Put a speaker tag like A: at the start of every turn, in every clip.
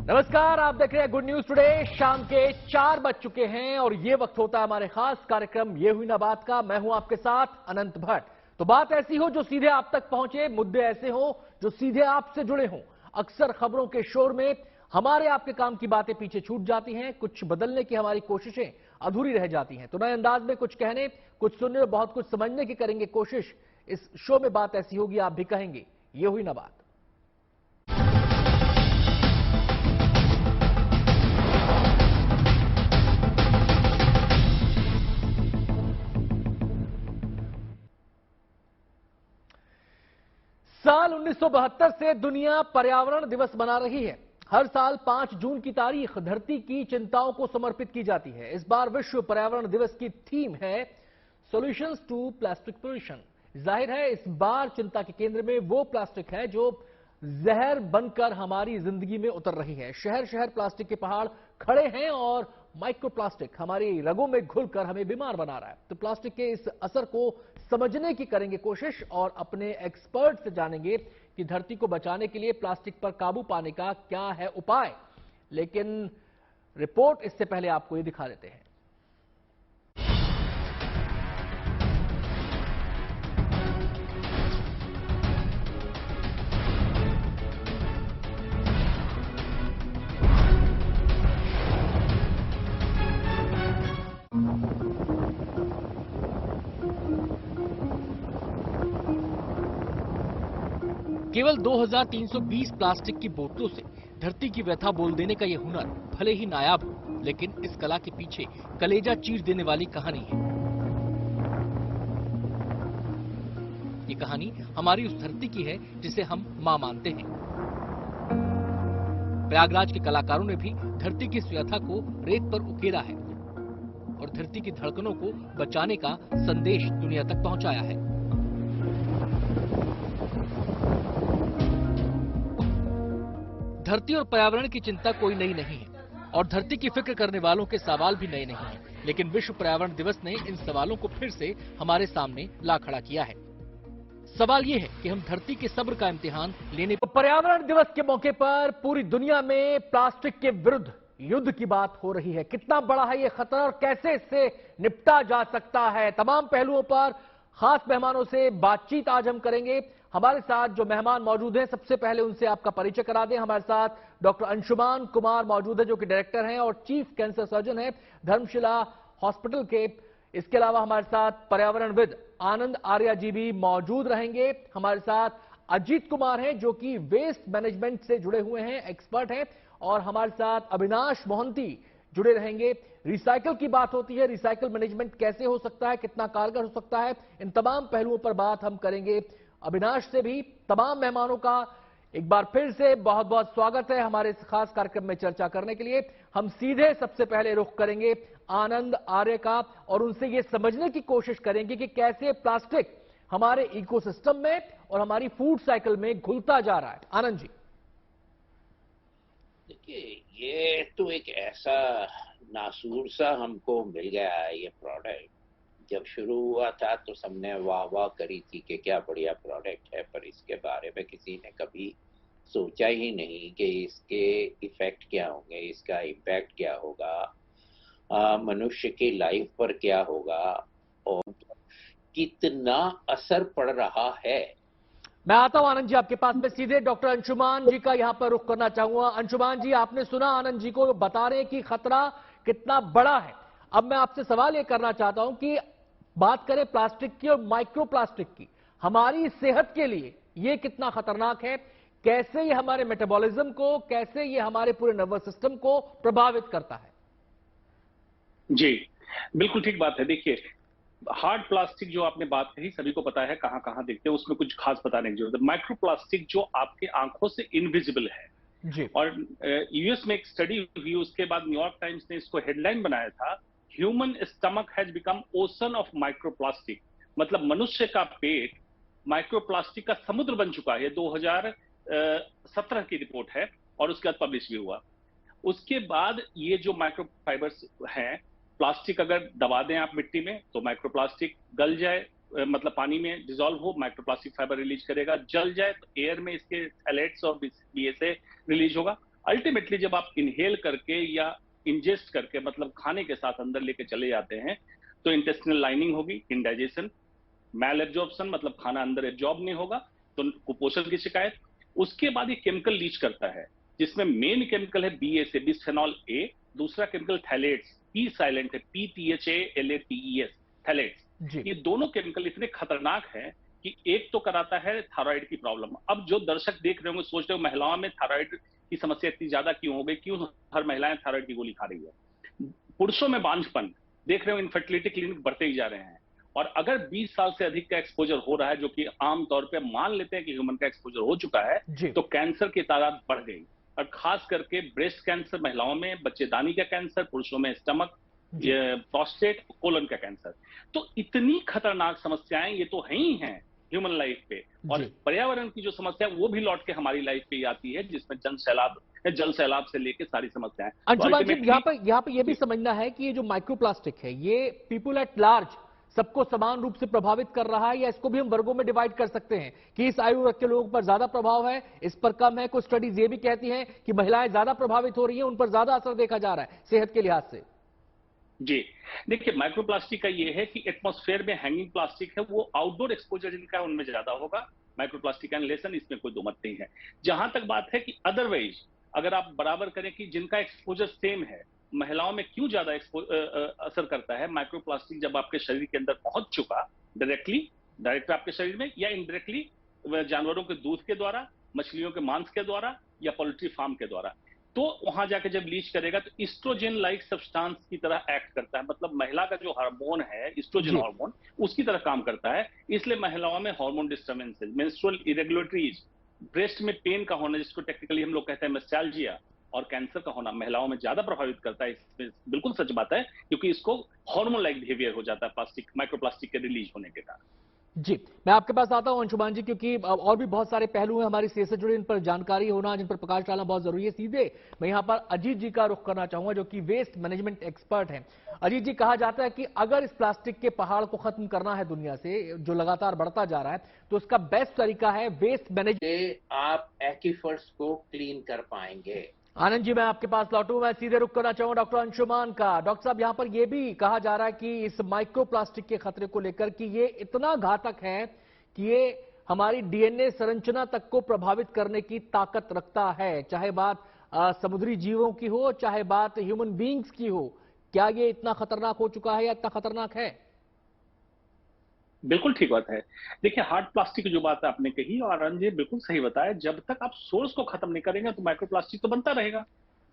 A: नमस्कार, आप देख रहे हैं गुड न्यूज टुडे। शाम के 4 बज चुके हैं और ये वक्त होता है हमारे खास कार्यक्रम ये हुई ना बात का। मैं हूं आपके साथ अनंत भट्ट। तो बात ऐसी हो जो सीधे आप तक पहुंचे, मुद्दे ऐसे हो जो सीधे आपसे जुड़े हों। अक्सर खबरों के शोर में हमारे आपके काम की बातें पीछे छूट जाती हैं, कुछ बदलने की हमारी कोशिशें अधूरी रह जाती हैं। तो नए अंदाज में कुछ कहने, कुछ सुनने और बहुत कुछ समझने की करेंगे कोशिश। इस शो में बात ऐसी होगी, आप भी कहेंगे ये हुई ना बात। साल 1972 से दुनिया पर्यावरण दिवस मना रही है। हर साल 5 जून की तारीख धरती की चिंताओं को समर्पित की जाती है। इस बार विश्व पर्यावरण दिवस की थीम है सॉल्यूशंस टू प्लास्टिक पोल्यूशन। जाहिर है इस बार चिंता के केंद्र में वो प्लास्टिक है जो जहर बनकर हमारी जिंदगी में उतर रही है। शहर शहर प्लास्टिक के पहाड़ खड़े हैं और माइक्रोप्लास्टिक हमारी रगों में घुलकर हमें बीमार बना रहा है। तो प्लास्टिक के इस असर को समझने की करेंगे कोशिश और अपने एक्सपर्ट से जानेंगे कि धरती को बचाने के लिए प्लास्टिक पर काबू पाने का क्या है उपाय। लेकिन रिपोर्ट इससे पहले आपको ये दिखा देते हैं। केवल 2320 प्लास्टिक की बोतलों से धरती की व्यथा बोल देने का यह हुनर भले ही नायाब हो, लेकिन इस कला के पीछे कलेजा चीर देने वाली कहानी है। ये कहानी हमारी उस धरती की है जिसे हम मां मानते हैं। प्रयागराज के कलाकारों ने भी धरती की इस व्यथा को रेत पर उकेरा है और धरती की धड़कनों को बचाने का संदेश दुनिया तक पहुंचाया है। धरती और पर्यावरण की चिंता कोई नई नहीं है और धरती की फिक्र करने वालों के सवाल भी नए नहीं हैं। लेकिन विश्व पर्यावरण दिवस ने इन सवालों को फिर से हमारे सामने ला खड़ा किया है। सवाल ये है कि हम धरती के सब्र का इम्तिहान लेने। पर्यावरण दिवस के मौके पर पूरी दुनिया में प्लास्टिक के विरुद्ध युद्ध की बात हो रही है। कितना बड़ा है ये खतरा और कैसे इससे निपटा जा सकता है, तमाम पहलुओं पर खास मेहमानों से बातचीत आज हम करेंगे। हमारे साथ जो मेहमान मौजूद हैं, सबसे पहले उनसे आपका परिचय करा दें। हमारे साथ डॉक्टर अंशुमान कुमार मौजूद है जो कि डायरेक्टर हैं और चीफ कैंसर सर्जन हैं धर्मशिला हॉस्पिटल के। इसके अलावा हमारे साथ पर्यावरणविद आनंद आर्या जी भी मौजूद रहेंगे। हमारे साथ अजीत कुमार हैं जो कि वेस्ट मैनेजमेंट से जुड़े हुए हैं, एक्सपर्ट हैं। और हमारे साथ अविनाश मोहंती जुड़े रहेंगे। रिसाइकल की बात होती है, रिसाइकल मैनेजमेंट कैसे हो सकता है, कितना कारगर हो सकता है, इन तमाम पहलुओं पर बात हम करेंगे अविनाश से भी। तमाम मेहमानों का एक बार फिर से बहुत बहुत स्वागत है हमारे इस खास कार्यक्रम में चर्चा करने के लिए। हम सीधे सबसे पहले रुख करेंगे आनंद आर्य का और उनसे ये समझने की कोशिश करेंगे कि कैसे प्लास्टिक हमारे इकोसिस्टम में और हमारी फूड साइकिल में घुलता जा रहा है। आनंद जी।
B: देखिए, ये तो एक ऐसा नासूर सा हमको मिल गया है ये प्रोडक्ट। जब शुरू हुआ था तो सबने वाह वाह करी थी कि क्या बढ़िया प्रोडक्ट है, पर इसके बारे में किसी ने कभी सोचा ही नहीं कि इसके इफेक्ट क्या होंगे, इसका इम्पैक्ट क्या होगा, मनुष्य की लाइफ पर क्या होगा और कितना असर पड़ रहा है।
A: मैं आता हूं आनंद जी आपके पास में सीधे। डॉक्टर अंशुमान जी का यहां पर रुख करना चाहूंगा। अंशुमान जी, आपने सुना आनंद जी को बता रहे हैं कि खतरा कितना बड़ा है। अब मैं आपसे सवाल यह करना चाहता हूं कि बात करें प्लास्टिक की और माइक्रो प्लास्टिक की, हमारी सेहत के लिए यह कितना खतरनाक है, कैसे ये हमारे मेटाबॉलिज्म को, कैसे ये हमारे पूरे नर्वस सिस्टम को प्रभावित करता है?
C: जी, बिल्कुल ठीक बात है। देखिए, हार्ड प्लास्टिक जो आपने बात कही सभी को पता है कहां कहां दिखते हैं, उसमें कुछ खास बताने की जरूरत है। माइक्रो प्लास्टिक जो आपके आंखों से इनविजिबल है
A: जी।
C: और यूएस में एक स्टडी हुई, उसके बाद न्यूयॉर्क टाइम्स ने इसको हेडलाइन बनाया था, human stomach has become ocean of microplastic. मतलब मनुष्य का पेट माइक्रोप्लास्टिक का समुद्र बन चुका है। 2017 की रिपोर्ट है और उसके बाद पब्लिश भी हुआ। उसके बाद ये जो माइक्रोफाइबर्स हैं, प्लास्टिक अगर दबा दें आप मिट्टी में तो माइक्रोप्लास्टिक गल जाए, मतलब पानी में डिसॉल्व हो, माइक्रोप्लास्टिक फाइबर रिलीज करेगा। जल जाए तो एयर में इसके थैलेट्स और बीएसए रिलीज होगा। अल्टीमेटली जब आप इनहेल करके या इंजेस्ट करके मतलब खाने के साथ अंदर लेके चले जाते हैं तो इंटेस्टिनल लाइनिंग होगी, इंडाइजेशन, मैल एब्जॉर्प्शन मतलब खाना अंदर एब्जॉर्ब नहीं होगा, तो कुपोषण की शिकायत। उसके बाद ये केमिकल लीच करता है जिसमें मेन केमिकल है BSA, बिस्फेनॉल ए, दूसरा केमिकल थैलेट्स, पी साइलेंट है, PTHALATES, थैलेट्स। ये दोनों केमिकल इतने खतरनाक हैं कि एक तो कराता है थायराइड की प्रॉब्लम। अब जो दर्शक देख रहे होंगे सोच रहे हो महिलाओं में थायराइड की समस्या इतनी ज्यादा क्यों हो गई, क्यों हर महिलाएं थायराइड की गोली खा रही है। पुरुषों में बांझपन देख रहे हो, इनफर्टिलिटी क्लिनिक बढ़ते ही जा रहे हैं। और अगर 20 साल से अधिक का एक्सपोजर हो रहा है, जो कि आमतौर पे मान लेते हैं कि ह्यूमन का एक्सपोजर हो चुका है, तो कैंसर की तादाद बढ़ गई। और खास करके ब्रेस्ट कैंसर महिलाओं में, बच्चेदानी का कैंसर पुरुषों में, स्टमक, प्रोस्टेट, कोलन का कैंसर। तो इतनी खतरनाक समस्याएं ये तो है ही हैं ह्यूमन लाइफ पे। और पर्यावरण की जो समस्या वो भी लौट के हमारी लाइफ पे आती है, जिसमें जल सैलाब से लेके सारी समस्याएं।
A: अंशुमान जी, यहाँ पे ये भी समझना है कि ये जो माइक्रोप्लास्टिक है ये पीपुल एट लार्ज सबको समान रूप से प्रभावित कर रहा है, या इसको भी हम वर्गों में डिवाइड कर सकते हैं कि इस आयु वर्ग के लोगों पर ज्यादा प्रभाव है, इस पर कम है? कुछ स्टडीज ये भी कहती हैं कि महिलाएं ज्यादा प्रभावित हो रही हैं, उन पर ज्यादा असर देखा जा रहा है सेहत के लिहाज से।
C: जी देखिए, माइक्रोप्लास्टिक का ये है कि एटमॉस्फेयर में हैंगिंग प्लास्टिक है, वो आउटडोर एक्सपोजर जिनका है उनमें ज्यादा होगा माइक्रोप्लास्टिक का इनहेलेशन, इसमें कोई दो मत नहीं है। जहां तक बात है कि अदरवाइज अगर आप बराबर करें कि जिनका एक्सपोजर सेम है, महिलाओं में क्यों ज्यादा असर करता है माइक्रोप्लास्टिक? जब आपके शरीर के अंदर पहुंच चुका डायरेक्ट आपके शरीर में, या इनडायरेक्टली जानवरों के दूध के द्वारा, मछलियों के मांस के द्वारा, या पोल्ट्री फार्म के द्वारा, तो वहां जाके जब लीच करेगा तो इस्ट्रोजन लाइक सब्सटेंस की तरह एक्ट करता है। मतलब महिला का जो हार्मोन है इस्ट्रोजन हार्मोन, उसकी तरह काम करता है। इसलिए महिलाओं में hormone disturbances, menstrual irregularities, breast में पेन का होना जिसको टेक्निकली हम लोग कहते हैं मेस्टाल्जिया, और कैंसर का होना महिलाओं में ज्यादा प्रभावित करता है। इसमें बिल्कुल सच बात है, क्योंकि इसको हार्मोन लाइक बिहेवियर हो जाता है माइक्रोप्लास्टिक के रिलीज होने के कारण।
A: जी, मैं आपके पास आता हूं अंशुमान जी, क्योंकि और भी बहुत सारे पहलू हैं हमारी सेहत से जुड़े, इन पर जानकारी होना, जिन पर प्रकाश डालना बहुत जरूरी है। सीधे मैं यहां पर अजीत जी का रुख करना चाहूंगा, जो कि वेस्ट मैनेजमेंट एक्सपर्ट हैं। अजीत जी, कहा जाता है कि अगर इस प्लास्टिक के पहाड़ को खत्म करना है दुनिया से, जो लगातार बढ़ता जा रहा है, तो उसका बेस्ट तरीका है वेस्ट मैनेजमेंट।
B: आप एक्वीफर्स को क्लीन कर पाएंगे।
A: आनंद जी, मैं आपके पास लौटूं। मैं सीधे रुक करना चाहूंगा डॉक्टर अंशुमान का। डॉक्टर साहब, यहां पर यह भी कहा जा रहा है कि इस माइक्रोप्लास्टिक के खतरे को लेकर कि ये इतना घातक है कि ये हमारी डीएनए संरचना तक को प्रभावित करने की ताकत रखता है, चाहे बात समुद्री जीवों की हो, चाहे बात ह्यूमन बीइंग्स की हो। क्या ये इतना खतरनाक हो चुका है या इतना खतरनाक है?
C: बिल्कुल ठीक बात है। देखिए, हार्ड प्लास्टिक की जो बात आपने कही, और आनंद जी बिल्कुल सही बताया, जब तक आप सोर्स को खत्म नहीं करेंगे तो माइक्रोप्लास्टिक तो बनता रहेगा।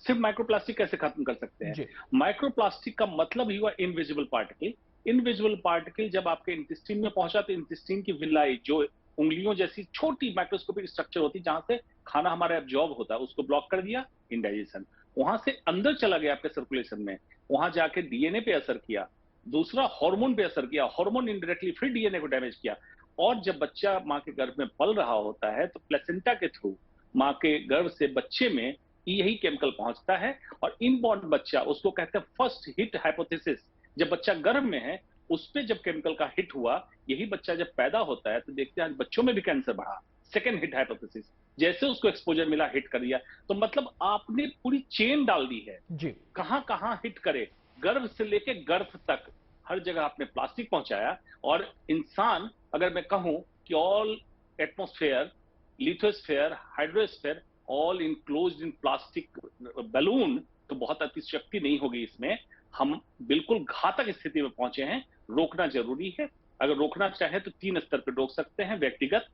C: सिर्फ माइक्रोप्लास्टिक कैसे खत्म कर सकते हैं? माइक्रोप्लास्टिक का मतलब ही हुआ इनविजिबल पार्टिकल। इनविजिबल पार्टिकल जब आपके इंटेस्टाइन में पहुंचा तो इंटेस्टाइन की विलाई, जो उंगलियों जैसी छोटी माइक्रोस्कोपिक स्ट्रक्चर होती है जहां से खाना हमारा एब्जॉर्ब होता है, उसको ब्लॉक कर दिया, इंडाइजेशन। वहां से अंदर चला गया आपके सर्कुलेशन में, वहां जाके डीएनए पे असर किया, दूसरा हार्मोन पे असर किया, हार्मोन इनडायरेक्टली फिर डीएनए को डैमेज किया। और जब बच्चा मां के गर्भ में पल रहा होता है तो प्लेसेंटा के थ्रू मां के गर्भ से बच्चे में यही केमिकल पहुंचता है, और इनबॉर्न बच्चा, उसको कहते हैं फर्स्ट हिट हाइपोथेसिस। जब बच्चा गर्भ में है उस पे जब केमिकल का हिट हुआ, यही बच्चा जब पैदा होता है तो देखते हैं बच्चों में भी कैंसर बढ़ा। सेकेंड हिट हाइपोथेसिस, जैसे उसको एक्सपोजर मिला, हिट कर दिया। तो मतलब आपने पूरी चेन डाल दी है जी, कहां कहां हिट करे, गर्भ से लेके गर्भ तक हर जगह आपने प्लास्टिक पहुंचाया। और इंसान, अगर मैं कहूं कि all atmosphere, lithosphere, hydrosphere all enclosed इन प्लास्टिक बैलून, तो बहुत अतिशक्ति नहीं होगी इसमें। हम बिल्कुल घातक स्थिति में पहुंचे हैं, रोकना जरूरी है। अगर रोकना चाहे तो 3 स्तर पर रोक सकते हैं, व्यक्तिगत,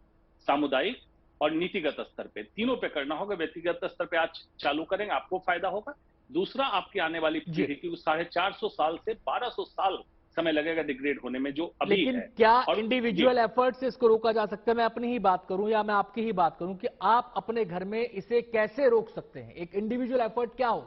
C: सामुदायिक और नीतिगत स्तर पे। तीनों पे करना होगा। व्यक्तिगत स्तर पे आज चालू करेंगे, आपको फायदा होगा। दूसरा, आपकी आने वाली पीढ़ी की 450 साल से 1200 साल समय लगेगा डिग्रेड होने में, जो अभी
A: लेकिन
C: है।
A: क्या इंडिविजुअल एफर्ट से इसको रोका जा सकता है? मैं अपनी ही बात करूं या मैं आपकी ही बात करूं कि आप अपने घर में इसे कैसे रोक सकते हैं? एक इंडिविजुअल एफर्ट क्या हो?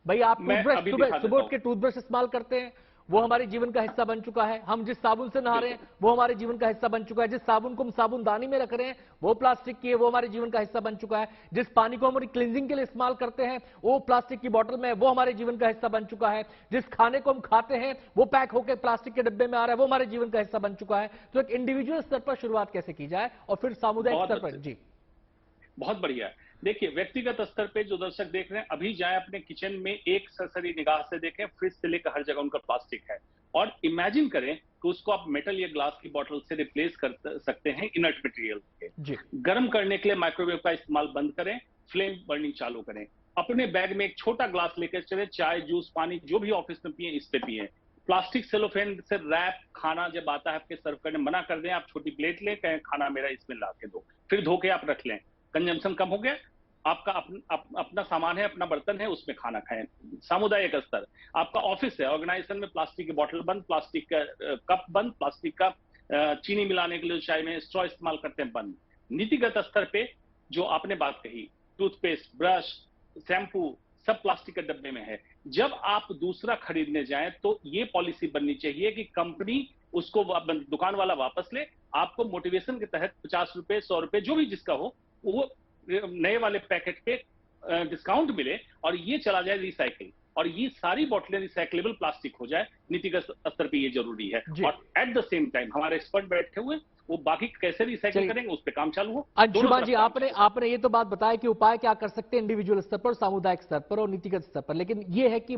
A: भाई, आप टूथब्रश सुबह उठ के टूथब्रश इस्तेमाल करते हैं, वो हमारे जीवन का हिस्सा बन चुका है। हम जिस साबुन से नहा रहे हैं वो हमारे जीवन का हिस्सा बन चुका है। जिस साबुन को हम साबुनदानी में रख रहे हैं वो प्लास्टिक की है, वो हमारे जीवन का हिस्सा बन चुका है। जिस पानी को हमारी क्लींजिंग के लिए इस्तेमाल करते हैं वो प्लास्टिक की बोतल में, वो हमारे जीवन का हिस्सा बन चुका है। जिस खाने को हम खाते हैं वो पैक होकर प्लास्टिक के डब्बे में आ रहा है, वो हमारे जीवन का हिस्सा बन चुका है। तो एक इंडिविजुअल स्तर पर शुरुआत कैसे की जाए और फिर सामुदायिक स्तर पर? जी,
C: बहुत बढ़िया। देखिए, व्यक्तिगत स्तर पे जो दर्शक देख रहे हैं, अभी जाएं अपने किचन में, एक सरसरी निगाह से देखें, फ्रिज से लेकर हर जगह उनका प्लास्टिक है। और इमेजिन करें कि उसको आप मेटल या ग्लास की बोतल से रिप्लेस कर सकते हैं इनर्ट मटेरियल के।
A: जी।
C: गर्म करने के लिए माइक्रोवेव का इस्तेमाल बंद करें, फ्लेम बर्निंग चालू करें। अपने बैग में एक छोटा ग्लास लेकर चले, चाय, जूस, पानी जो भी ऑफिस में पिए, इस पे पिए। प्लास्टिक सेलोफेन से रैप खाना जब आता है आपके सर्व करने, मना कर दें, आप छोटी प्लेट लें, कहें खाना मेरा इसमें ला के दो, फिर धो के आप रख लें। कंजम्पशन कम हो गया, आपका अपना सामान है, अपना बर्तन है, उसमें खाना खाएं। सामुदायिक स्तर, आपका ऑफिस है, ऑर्गेनाइजेशन में प्लास्टिक की बोतल बंद, प्लास्टिक का कप बंद, प्लास्टिक का चीनी मिलाने के लिए चाय में स्ट्रॉ इस्तेमाल करते हैं, बंद। नीतिगत स्तर पे जो आपने बात कही, टूथपेस्ट, ब्रश, शैम्पू सब प्लास्टिक के डब्बे में है। जब आप दूसरा खरीदने जाएं तो ये पॉलिसी बननी चाहिए कि कंपनी उसको दुकान वाला वापस ले, आपको मोटिवेशन के तहत 50 रुपए, 100 रुपए जो भी जिसका हो, वो नए वाले पैकेट पे डिस्काउंट मिले और ये चला जाए रिसाइकिल, और ये सारी बोतलें रिसाइक्लेबल प्लास्टिक हो जाए। नीतिगत स्तर पे ये जरूरी है। और एट द सेम टाइम हमारे एक्सपर्ट बैठे हुए, वो बाकी कैसे रिसाइकिल करेंगे उस पर काम चालू हो।
A: अंशुमान जी, आपने ये तो बात बताया कि उपाय क्या कर सकते हैं इंडिविजुअल स्तर पर, सामुदायिक स्तर पर और नीतिगत स्तर पर, लेकिन ये है कि